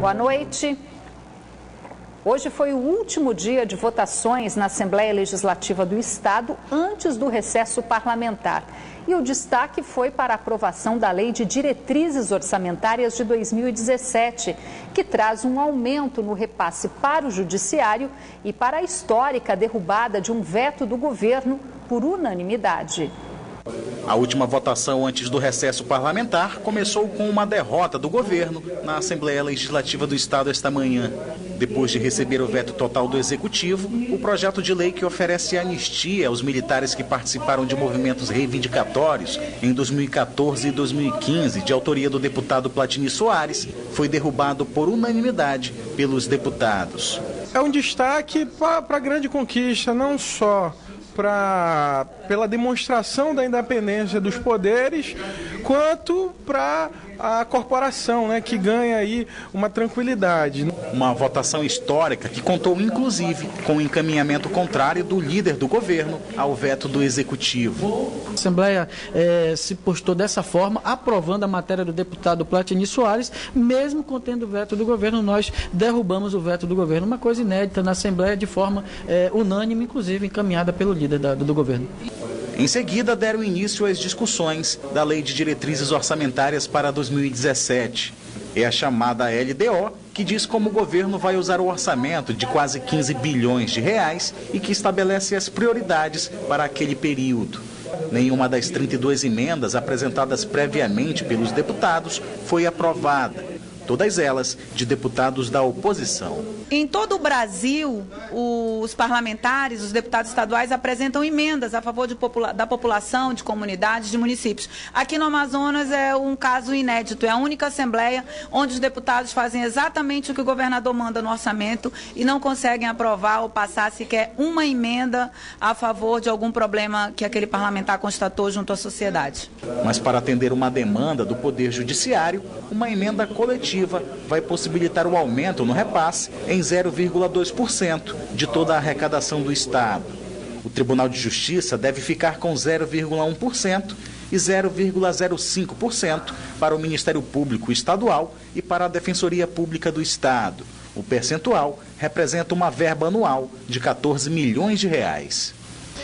Boa noite. Hoje foi o último dia de votações na Assembleia Legislativa do Estado antes do recesso parlamentar. E o destaque foi para a aprovação da Lei de Diretrizes Orçamentárias de 2017, que traz um aumento no repasse para o Judiciário e para a histórica derrubada de um veto do governo por unanimidade. A última votação antes do recesso parlamentar começou com uma derrota do governo na Assembleia Legislativa do Estado esta manhã. Depois de receber o veto total do Executivo, o projeto de lei que oferece anistia aos militares que participaram de movimentos reivindicatórios em 2014 e 2015, de autoria do deputado Platini Soares, foi derrubado por unanimidade pelos deputados. É um destaque para a grande conquista, não só pela demonstração da independência dos poderes, quanto para a corporação, que ganha aí uma tranquilidade. Uma votação histórica que contou, inclusive, com o encaminhamento contrário do líder do governo ao veto do Executivo. A Assembleia se postou dessa forma, aprovando a matéria do deputado Platini Soares, mesmo contendo o veto do governo, nós derrubamos o veto do governo, uma coisa inédita na Assembleia, de forma unânime, inclusive encaminhada pelo líder do governo. Em seguida, deram início às discussões da Lei de Diretrizes Orçamentárias para 2017. É a chamada LDO, que diz como o governo vai usar o orçamento de quase 15 bilhões de reais e que estabelece as prioridades para aquele período. Nenhuma das 32 emendas apresentadas previamente pelos deputados foi aprovada. Todas elas de deputados da oposição. Em todo o Brasil, os parlamentares, os deputados estaduais apresentam emendas a favor da população, de comunidades, de municípios. Aqui no Amazonas é um caso inédito, é a única Assembleia onde os deputados fazem exatamente o que o governador manda no orçamento e não conseguem aprovar ou passar sequer uma emenda a favor de algum problema que aquele parlamentar constatou junto à sociedade. Mas para atender uma demanda do Poder Judiciário, uma emenda coletiva vai possibilitar o aumento no repasse em 0,2% de toda a arrecadação do Estado. O Tribunal de Justiça deve ficar com 0,1% e 0,05% para o Ministério Público Estadual e para a Defensoria Pública do Estado. O percentual representa uma verba anual de 14 milhões de reais.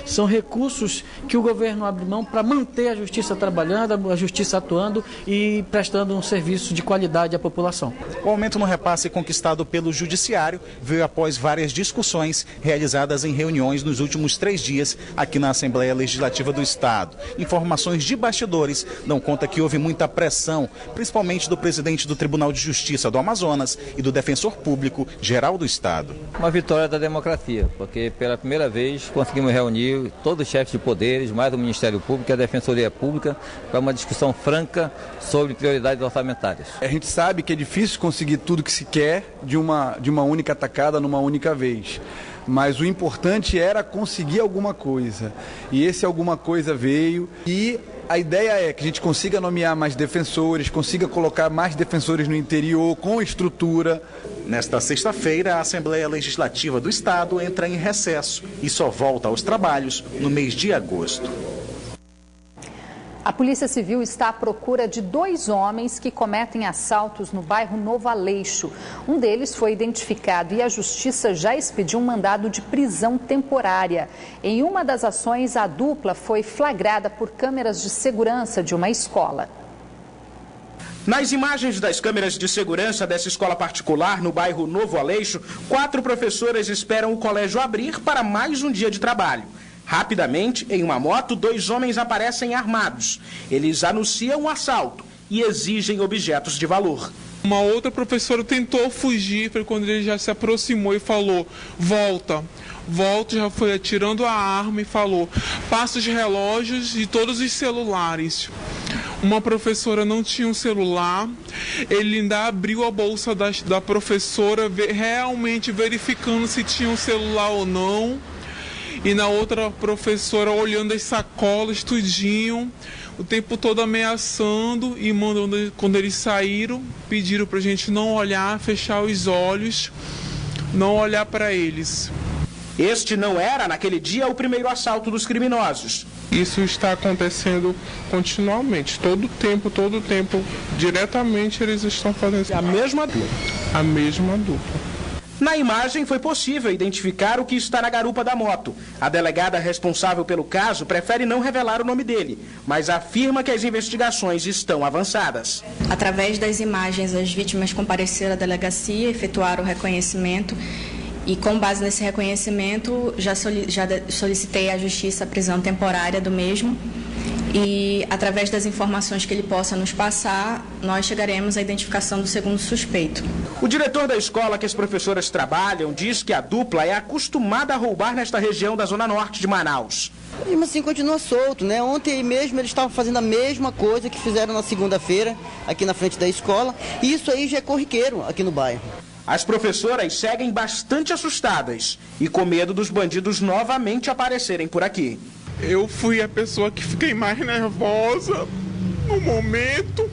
São recursos que o governo abre mão para manter a justiça trabalhando, a justiça atuando e prestando um serviço de qualidade à população. O aumento no repasse conquistado pelo Judiciário veio após várias discussões realizadas em reuniões nos últimos 3 dias aqui na Assembleia Legislativa do Estado. Informações de bastidores dão conta que houve muita pressão, principalmente do presidente do Tribunal de Justiça do Amazonas e do Defensor Público Geral do Estado. Uma vitória da democracia, porque pela primeira vez conseguimos reunir todos os chefes de poderes, mais o Ministério Público e a Defensoria Pública, para uma discussão franca sobre prioridades orçamentárias. A gente sabe que é difícil conseguir tudo que se quer de uma única tacada, numa única vez. Mas o importante era conseguir alguma coisa. E esse alguma coisa veio e a ideia é que a gente consiga nomear mais defensores, consiga colocar mais defensores no interior, com estrutura. Nesta sexta-feira, a Assembleia Legislativa do Estado entra em recesso e só volta aos trabalhos no mês de agosto. A Polícia Civil está à procura de 2 homens que cometem assaltos no bairro Novo Aleixo. Um deles foi identificado e a Justiça já expediu um mandado de prisão temporária. Em uma das ações, a dupla foi flagrada por câmeras de segurança de uma escola. Nas imagens das câmeras de segurança dessa escola particular no bairro Novo Aleixo, 4 professoras esperam o colégio abrir para mais um dia de trabalho. Rapidamente, em uma moto, 2 homens aparecem armados. Eles anunciam um assalto e exigem objetos de valor. Uma outra professora tentou fugir, foi quando ele já se aproximou e falou: volta. Volta, já foi atirando a arma e falou: passa os relógios e todos os celulares. Uma professora não tinha um celular, ele ainda abriu a bolsa da professora, realmente verificando se tinha um celular ou não. E na outra professora olhando as sacolas, tudinho, o tempo todo ameaçando e mandando, quando eles saíram, pediram pra gente não olhar, fechar os olhos, não olhar para eles. Este não era, naquele dia, o primeiro assalto dos criminosos. Isso está acontecendo continuamente, todo tempo, diretamente eles estão fazendo isso. A mesma A mesma dupla. Na imagem foi possível identificar o que está na garupa da moto. A delegada responsável pelo caso prefere não revelar o nome dele, mas afirma que as investigações estão avançadas. Através das imagens, as vítimas compareceram à delegacia, efetuaram o reconhecimento e, com base nesse reconhecimento, já solicitei à Justiça a prisão temporária do mesmo. E, através das informações que ele possa nos passar, nós chegaremos à identificação do segundo suspeito. O diretor da escola que as professoras trabalham diz que a dupla é acostumada a roubar nesta região da zona norte de Manaus. Mesmo assim, continua solto, né? Ontem mesmo eles estavam fazendo a mesma coisa que fizeram na segunda-feira, aqui na frente da escola. E isso aí já é corriqueiro aqui no bairro. As professoras seguem bastante assustadas e com medo dos bandidos novamente aparecerem por aqui. Eu fui a pessoa que fiquei mais nervosa no momento.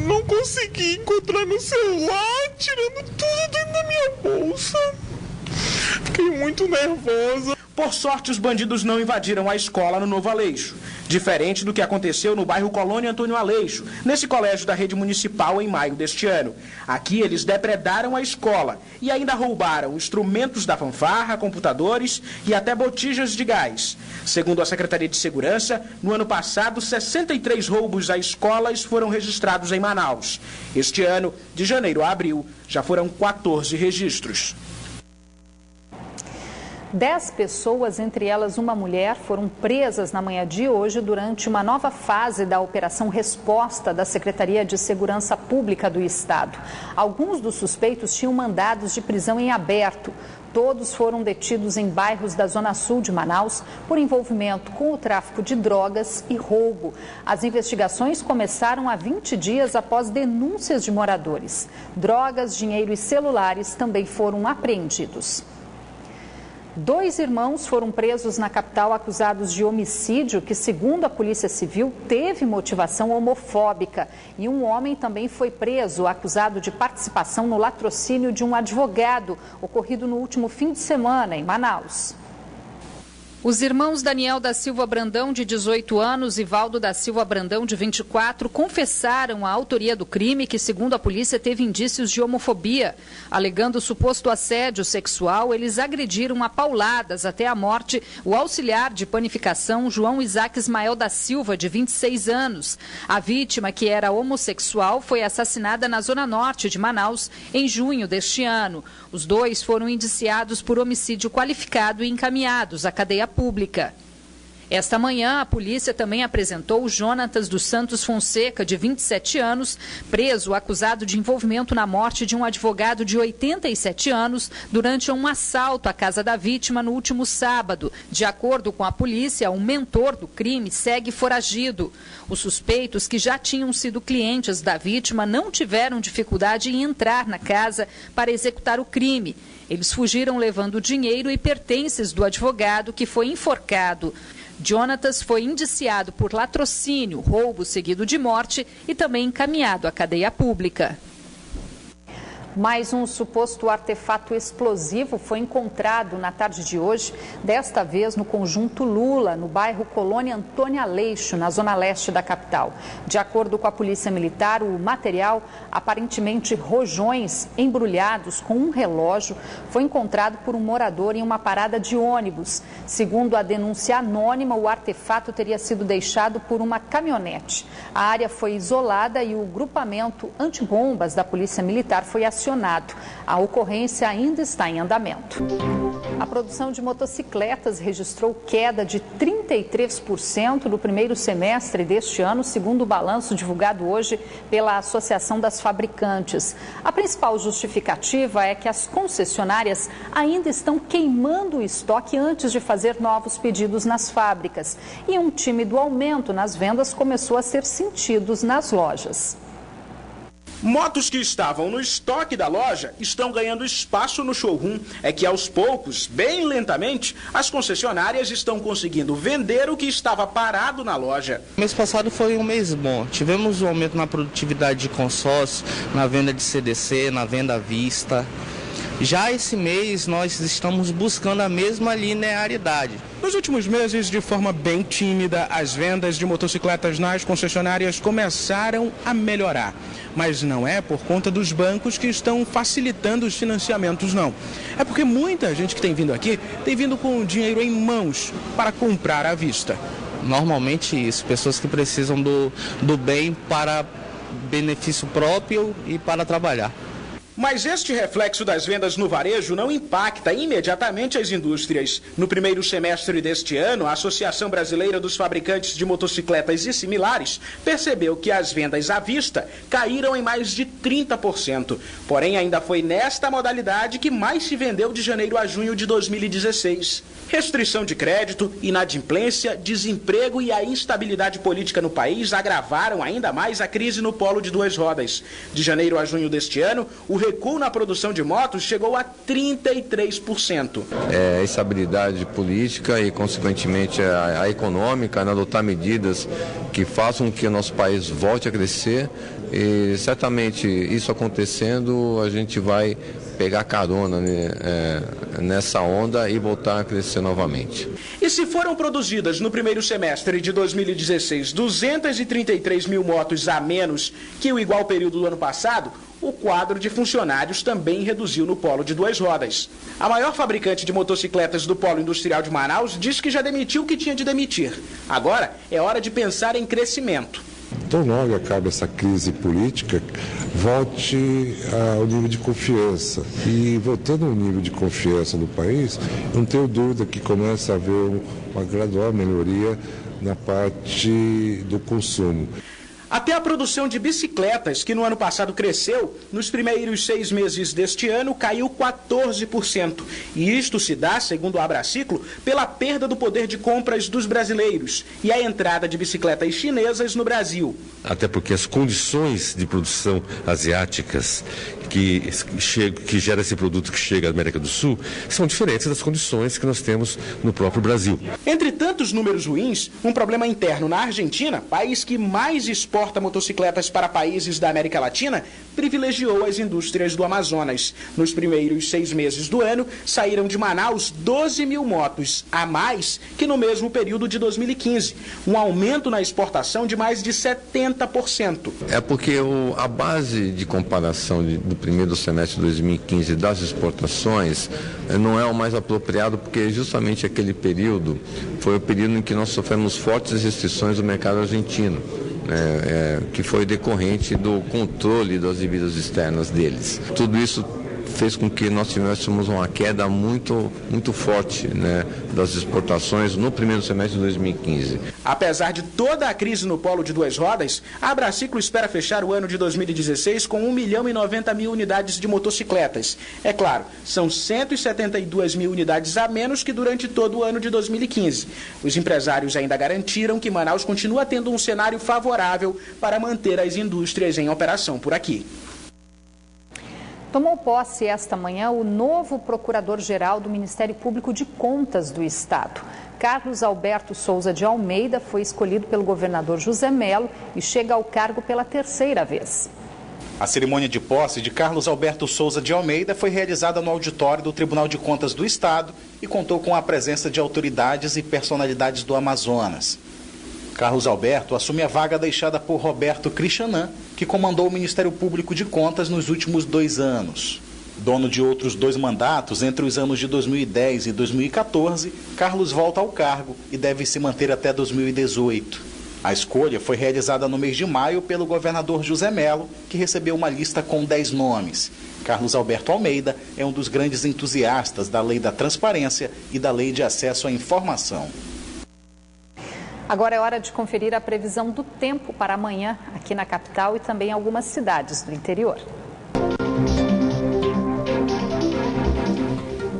Não consegui encontrar no celular, tirando tudo dentro da minha bolsa. Fiquei muito nervosa. Por sorte, os bandidos não invadiram a escola no Novo Aleixo, diferente do que aconteceu no bairro Colônia Antônio Aleixo, nesse colégio da rede municipal em maio deste ano. Aqui eles depredaram a escola e ainda roubaram instrumentos da fanfarra, computadores e até botijas de gás. Segundo a Secretaria de Segurança, no ano passado, 63 roubos a escolas foram registrados em Manaus. Este ano, de janeiro a abril, já foram 14 registros. 10 pessoas, entre elas uma mulher, foram presas na manhã de hoje durante uma nova fase da Operação Resposta da Secretaria de Segurança Pública do Estado. Alguns dos suspeitos tinham mandados de prisão em aberto. Todos foram detidos em bairros da Zona Sul de Manaus por envolvimento com o tráfico de drogas e roubo. As investigações começaram há 20 dias após denúncias de moradores. Drogas, dinheiro e celulares também foram apreendidos. 2 irmãos foram presos na capital acusados de homicídio que, segundo a Polícia Civil, teve motivação homofóbica. E um homem também foi preso, acusado de participação no latrocínio de um advogado, ocorrido no último fim de semana em Manaus. Os irmãos Daniel da Silva Brandão, de 18 anos, e Valdo da Silva Brandão, de 24, confessaram a autoria do crime que, segundo a polícia, teve indícios de homofobia. Alegando suposto assédio sexual, eles agrediram a pauladas até a morte o auxiliar de panificação João Isaac Ismael da Silva, de 26 anos. A vítima, que era homossexual, foi assassinada na zona norte de Manaus em junho deste ano. Os 2 foram indiciados por homicídio qualificado e encaminhados à cadeia pública. Esta manhã, a polícia também apresentou o Jonatas dos Santos Fonseca, de 27 anos, preso acusado de envolvimento na morte de um advogado de 87 anos durante um assalto à casa da vítima no último sábado. De acordo com a polícia, o mentor do crime segue foragido. Os suspeitos, que já tinham sido clientes da vítima, não tiveram dificuldade em entrar na casa para executar o crime. Eles fugiram levando dinheiro e pertences do advogado, que foi enforcado. Jonatas foi indiciado por latrocínio, roubo seguido de morte e também encaminhado à cadeia pública. Mais um suposto artefato explosivo foi encontrado na tarde de hoje, desta vez no conjunto Lula, no bairro Colônia Antônio Aleixo, na zona leste da capital. De acordo com a Polícia Militar, o material, aparentemente rojões embrulhados com um relógio, foi encontrado por um morador em uma parada de ônibus. Segundo a denúncia anônima, o artefato teria sido deixado por uma caminhonete. A área foi isolada e o grupamento antibombas da Polícia Militar foi acionado. A ocorrência ainda está em andamento. A produção de motocicletas registrou queda de 33% no primeiro semestre deste ano, segundo o balanço divulgado hoje pela Associação das Fabricantes. A principal justificativa é que as concessionárias ainda estão queimando o estoque antes de fazer novos pedidos nas fábricas. E um tímido aumento nas vendas começou a ser sentido nas lojas. Motos que estavam no estoque da loja estão ganhando espaço no showroom. É que aos poucos, bem lentamente, as concessionárias estão conseguindo vender o que estava parado na loja. Mês passado foi um mês bom. Tivemos um aumento na produtividade de consórcio, na venda de CDC, na venda à vista. Já esse mês nós estamos buscando a mesma linearidade. Nos últimos meses, de forma bem tímida, as vendas de motocicletas nas concessionárias começaram a melhorar. Mas não é por conta dos bancos que estão facilitando os financiamentos, não. É porque muita gente que tem vindo aqui tem vindo com o dinheiro em mãos para comprar à vista. Normalmente isso, pessoas que precisam do bem para benefício próprio e para trabalhar. Mas este reflexo das vendas no varejo não impacta imediatamente as indústrias. No primeiro semestre deste ano, a Associação Brasileira dos Fabricantes de Motocicletas e Similares percebeu que as vendas à vista caíram em mais de 30%. Porém, ainda foi nesta modalidade que mais se vendeu de janeiro a junho de 2016. Restrição de crédito, inadimplência, desemprego e a instabilidade política no país agravaram ainda mais a crise no polo de duas rodas. De janeiro a junho deste ano, o recuo na produção de motos chegou a 33%. A estabilidade política e, consequentemente, a econômica, adotar medidas que façam que o nosso país volte a crescer. E, certamente, isso acontecendo, a gente vai pegar carona nessa onda e voltar a crescer novamente. E se foram produzidas no primeiro semestre de 2016 233 mil motos a menos que o igual período do ano passado, o quadro de funcionários também reduziu no polo de duas rodas. A maior fabricante de motocicletas do polo industrial de Manaus diz que já demitiu o que tinha de demitir. Agora é hora de pensar em crescimento. Então, logo acabe essa crise política, volte ao nível de confiança. E voltando ao nível de confiança do país, não tenho dúvida que começa a haver uma gradual melhoria na parte do consumo. Até a produção de bicicletas, que no ano passado cresceu, nos primeiros 6 meses deste ano caiu 14%. E isto se dá, segundo o Abraciclo, pela perda do poder de compras dos brasileiros e a entrada de bicicletas chinesas no Brasil. Até porque as condições de produção asiáticas que gera esse produto que chega à América do Sul são diferentes das condições que nós temos no próprio Brasil. Entre tantos números ruins, um problema interno na Argentina, país que mais exporta motocicletas para países da América Latina, privilegiou as indústrias do Amazonas. Nos primeiros 6 meses do ano, saíram de Manaus 12 mil motos, a mais que no mesmo período de 2015. Um aumento na exportação de mais de 70%. É porque a base de comparação do primeiro semestre de 2015 das exportações não é o mais apropriado, porque justamente aquele período foi o período em que nós sofremos fortes restrições do mercado argentino. Que foi decorrente do controle das dívidas externas deles. Tudo isso fez com que nós tivéssemos uma queda muito forte, das exportações no primeiro semestre de 2015. Apesar de toda a crise no polo de duas rodas, a Abraciclo espera fechar o ano de 2016 com 1.090.000 unidades de motocicletas. É claro, são 172 mil unidades a menos que durante todo o ano de 2015. Os empresários ainda garantiram que Manaus continua tendo um cenário favorável para manter as indústrias em operação por aqui. Tomou posse esta manhã o novo Procurador-Geral do Ministério Público de Contas do Estado. Carlos Alberto Souza de Almeida foi escolhido pelo governador José Mello e chega ao cargo pela 3ª vez. A cerimônia de posse de Carlos Alberto Souza de Almeida foi realizada no auditório do Tribunal de Contas do Estado e contou com a presença de autoridades e personalidades do Amazonas. Carlos Alberto assume a vaga deixada por Roberto Cristianan, que comandou o Ministério Público de Contas nos últimos 2 anos. Dono de outros 2 mandatos entre os anos de 2010 e 2014, Carlos volta ao cargo e deve se manter até 2018. A escolha foi realizada no mês de maio pelo governador José Mello, que recebeu uma lista com 10 nomes. Carlos Alberto Almeida é um dos grandes entusiastas da Lei da Transparência e da Lei de Acesso à Informação. Agora é hora de conferir a previsão do tempo para amanhã aqui na capital e também em algumas cidades do interior.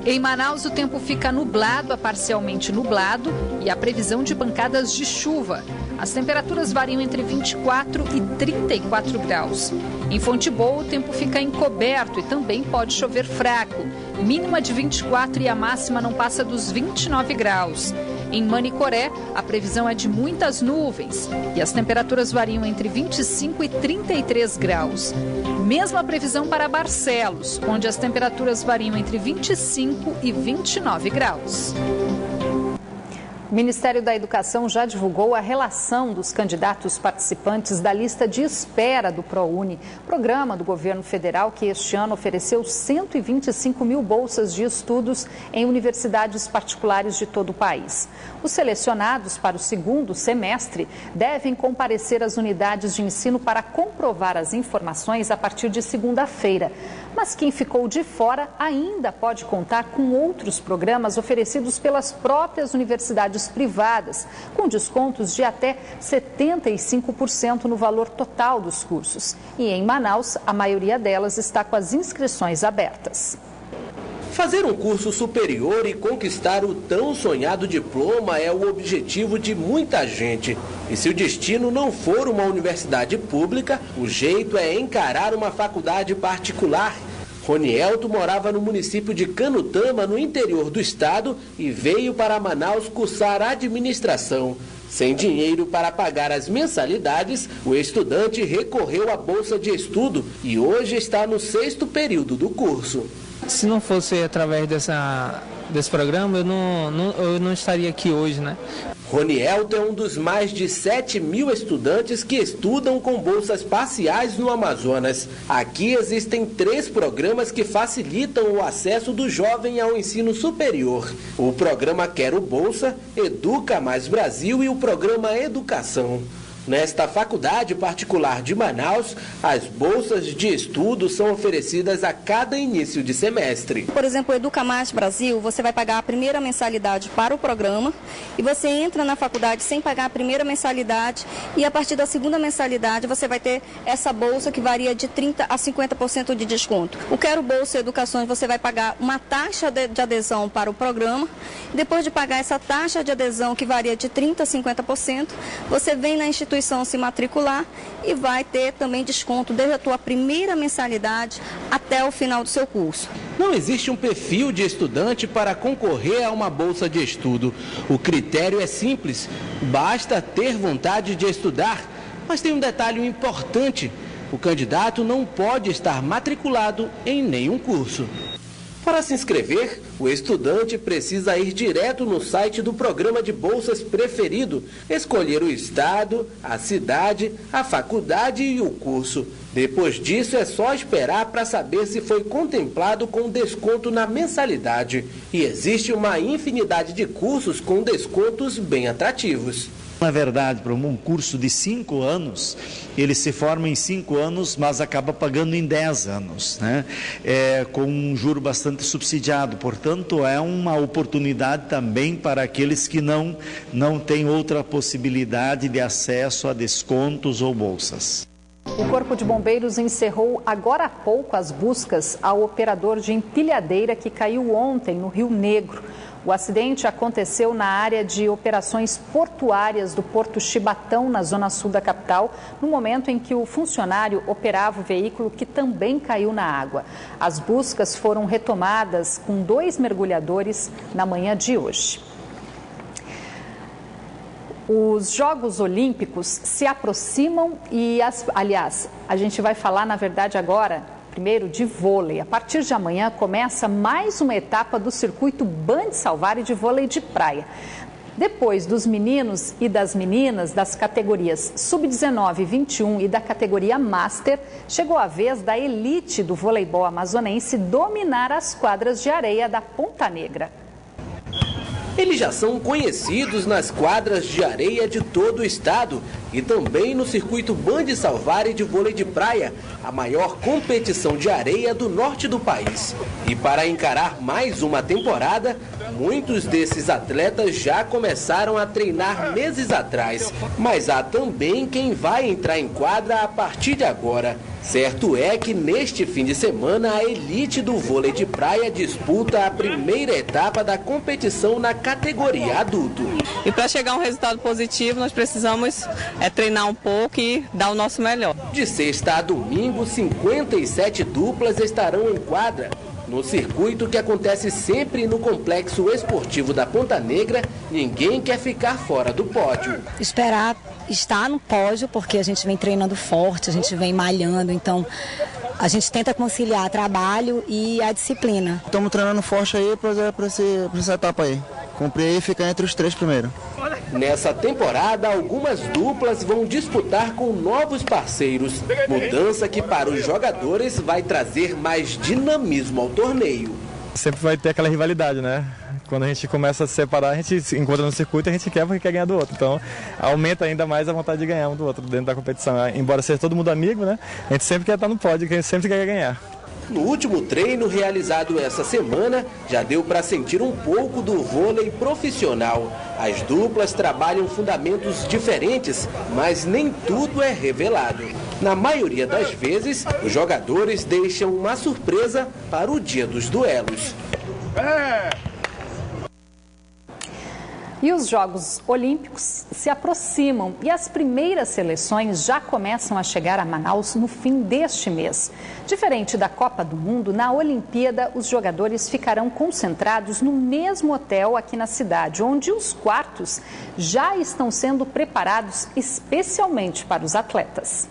Em Manaus, o tempo fica nublado a parcialmente nublado e a previsão de pancadas de chuva. As temperaturas variam entre 24 e 34 graus. Em Fonte Boa, o tempo fica encoberto e também pode chover fraco. Mínima de 24 e a máxima não passa dos 29 graus. Em Manicoré, a previsão é de muitas nuvens e as temperaturas variam entre 25 e 33 graus. Mesma previsão para Barcelos, onde as temperaturas variam entre 25 e 29 graus. O Ministério da Educação já divulgou a relação dos candidatos participantes da lista de espera do ProUni, programa do governo federal que este ano ofereceu 125 mil bolsas de estudos em universidades particulares de todo o país. Os selecionados para o segundo semestre devem comparecer às unidades de ensino para comprovar as informações a partir de segunda-feira. Mas quem ficou de fora ainda pode contar com outros programas oferecidos pelas próprias universidades privadas, com descontos de até 75% no valor total dos cursos. E em Manaus, a maioria delas está com as inscrições abertas. Fazer um curso superior e conquistar o tão sonhado diploma é o objetivo de muita gente. E se o destino não for uma universidade pública, o jeito é encarar uma faculdade particular. Ronielto morava no município de Canutama, no interior do estado, e veio para Manaus cursar administração. Sem dinheiro para pagar as mensalidades, o estudante recorreu à bolsa de estudo e hoje está no 6º período do curso. Se não fosse através desse programa, eu não estaria aqui hoje, né? Ronielto é um dos mais de 7 mil estudantes que estudam com bolsas parciais no Amazonas. Aqui existem 3 programas que facilitam o acesso do jovem ao ensino superior. O programa Quero Bolsa, Educa Mais Brasil e o programa Educação. Nesta faculdade particular de Manaus, as bolsas de estudo são oferecidas a cada início de semestre. Por exemplo, o Educa Mais Brasil, você vai pagar a primeira mensalidade para o programa e você entra na faculdade sem pagar a primeira mensalidade e a partir da segunda mensalidade você vai ter essa bolsa que varia de 30% a 50% de desconto. O Quero Bolsa Educações, você vai pagar uma taxa de adesão para o programa. Depois de pagar essa taxa de adesão que varia de 30% a 50%, você vem na instituição se matricular e vai ter também desconto desde a tua primeira mensalidade até o final do seu curso. Não existe um perfil de estudante para concorrer a uma bolsa de estudo. O critério é simples, basta ter vontade de estudar. Mas tem um detalhe importante, o candidato não pode estar matriculado em nenhum curso. Para se inscrever, o estudante precisa ir direto no site do programa de bolsas preferido, escolher o estado, a cidade, a faculdade e o curso. Depois disso, é só esperar para saber se foi contemplado com desconto na mensalidade. E existe uma infinidade de cursos com descontos bem atrativos. Na verdade, para um curso de 5 anos, ele se forma em 5 anos, mas acaba pagando em 10 anos, né? Com um juro bastante subsidiado. Portanto, é uma oportunidade também para aqueles que não têm outra possibilidade de acesso a descontos ou bolsas. O Corpo de Bombeiros encerrou agora há pouco as buscas ao operador de empilhadeira que caiu ontem no Rio Negro. O acidente aconteceu na área de operações portuárias do Porto Chibatão, na zona sul da capital, no momento em que o funcionário operava o veículo que também caiu na água. As buscas foram retomadas com 2 mergulhadores na manhã de hoje. Os Jogos Olímpicos se aproximam e, aliás, a gente vai falar, na verdade, agora, primeiro, de vôlei. A partir de amanhã começa mais uma etapa do circuito Band Salvari de vôlei de praia. Depois dos meninos e das meninas das categorias Sub-19, 21 e da categoria Master, chegou a vez da elite do voleibol amazonense dominar as quadras de areia da Ponta Negra. Eles já são conhecidos nas quadras de areia de todo o estado e também no circuito Band Salvari de vôlei de praia, a maior competição de areia do norte do país. E para encarar mais uma temporada, muitos desses atletas já começaram a treinar meses atrás. Mas há também quem vai entrar em quadra a partir de agora. Certo é que neste fim de semana a elite do vôlei de praia disputa a primeira etapa da competição na categoria adulto. E para chegar a um resultado positivo nós precisamos treinar um pouco e dar o nosso melhor. De sexta a domingo, 57 duplas estarão em quadra. No circuito que acontece sempre no Complexo Esportivo da Ponta Negra, ninguém quer ficar fora do pódio. Esperar estar no pódio, porque a gente vem treinando forte, a gente vem malhando, então a gente tenta conciliar trabalho e a disciplina. Estamos treinando forte aí para essa etapa aí. Cumprir e ficar entre os 3 primeiros. Nessa temporada, algumas duplas vão disputar com novos parceiros. Mudança que para os jogadores vai trazer mais dinamismo ao torneio. Sempre vai ter aquela rivalidade, né? Quando a gente começa a se separar, a gente se encontra no circuito e a gente quer porque quer ganhar do outro. Então, aumenta ainda mais a vontade de ganhar um do outro dentro da competição. Embora seja todo mundo amigo, né? A gente sempre quer estar no pódio, a gente sempre quer ganhar. No último treino realizado essa semana, já deu para sentir um pouco do vôlei profissional. As duplas trabalham fundamentos diferentes, mas nem tudo é revelado. Na maioria das vezes, os jogadores deixam uma surpresa para o dia dos duelos. E os Jogos Olímpicos se aproximam e as primeiras seleções já começam a chegar a Manaus no fim deste mês. Diferente da Copa do Mundo, na Olimpíada os jogadores ficarão concentrados no mesmo hotel aqui na cidade, onde os quartos já estão sendo preparados especialmente para os atletas.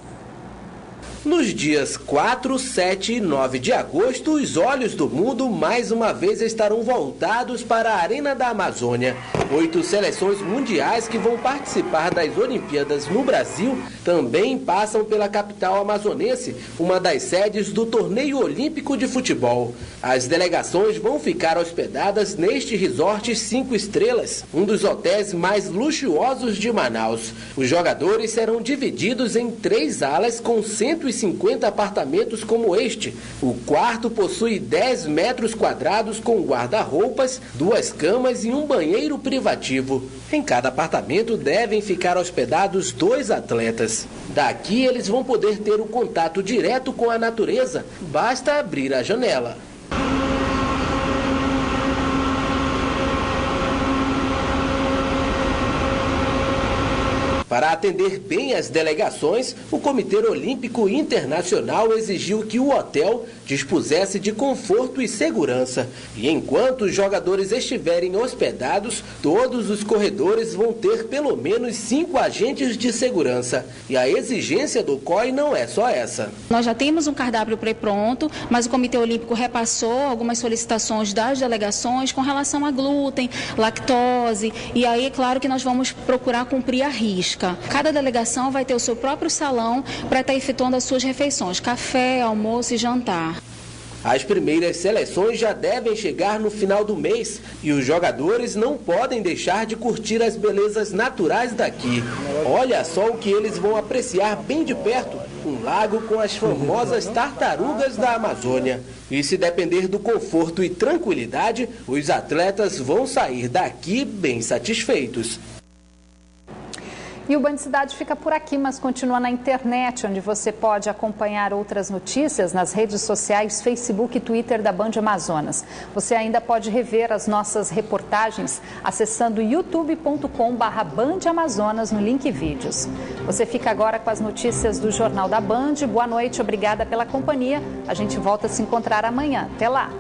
Nos dias 4, 7 e 9 de agosto, os olhos do mundo mais uma vez estarão voltados para a Arena da Amazônia. 8 seleções mundiais que vão participar das Olimpíadas no Brasil também passam pela capital amazonense, uma das sedes do Torneio Olímpico de Futebol. As delegações vão ficar hospedadas neste resort 5 estrelas, um dos hotéis mais luxuosos de Manaus. Os jogadores serão divididos em 3 alas com 150 apartamentos como este. O quarto possui 10 metros quadrados com guarda-roupas, 2 camas e um banheiro privativo. Em cada apartamento devem ficar hospedados 2 atletas. Daqui eles vão poder ter o contato direto com a natureza, basta abrir a janela. Para atender bem as delegações, o Comitê Olímpico Internacional exigiu que o hotel dispusesse de conforto e segurança. E enquanto os jogadores estiverem hospedados, todos os corredores vão ter pelo menos 5 agentes de segurança. E a exigência do COI não é só essa. Nós já temos um cardápio pré-pronto, mas o Comitê Olímpico repassou algumas solicitações das delegações com relação a glúten, lactose, e aí é claro que nós vamos procurar cumprir a risca. Cada delegação vai ter o seu próprio salão para estar efetuando as suas refeições, café, almoço e jantar. As primeiras seleções já devem chegar no final do mês e os jogadores não podem deixar de curtir as belezas naturais daqui. Olha só o que eles vão apreciar bem de perto, um lago com as famosas tartarugas da Amazônia. E se depender do conforto e tranquilidade, os atletas vão sair daqui bem satisfeitos. E o Band Cidade fica por aqui, mas continua na internet, onde você pode acompanhar outras notícias nas redes sociais, Facebook e Twitter da Band Amazonas. Você ainda pode rever as nossas reportagens acessando youtube.com/BandAmazonas no link vídeos. Você fica agora com as notícias do Jornal da Band. Boa noite, obrigada pela companhia. A gente volta a se encontrar amanhã. Até lá!